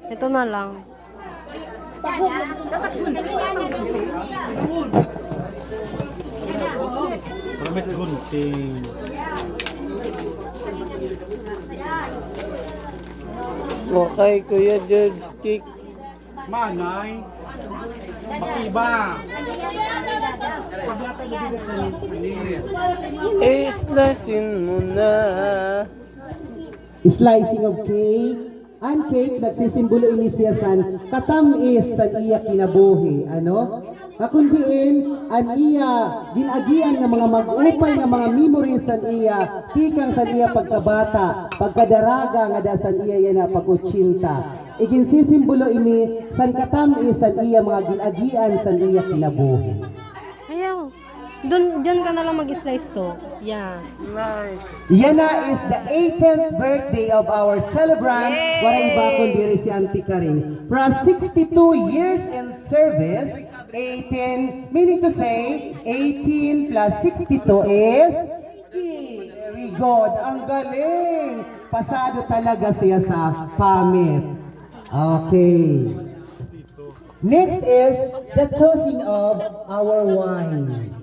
Ito na lang. Maramit gunting. Okay, Kuya George Kick. Manay. Makiba. Paglata na sa Manilis. Islasin mo na. Slicing of cake. Ang cake nagsisimbolo ini siya san katamis sa iya kinabuhi. Ano? Akundiin, an iya ginagian nga mga mag-upay nga mga memories san iya, tikang san iya pagkabata, pagkadaraga nga dasan iya yan na pag-utsinta. Iginsisimbolo ini san katamis san iya mga ginagian san iya kinabuhi. Ayaw. Diyan ka na lang mag-slice to. Yan. Nice. Yan na is the 18th birthday of our celebrant. Waray ba kundi si Auntie Karing. From 62 years in service, 18, meaning to say, 18 plus 62 is? Very good. Ang galing. Pasado talaga siya sa pamit. Okay. Next is the toasting of our wine.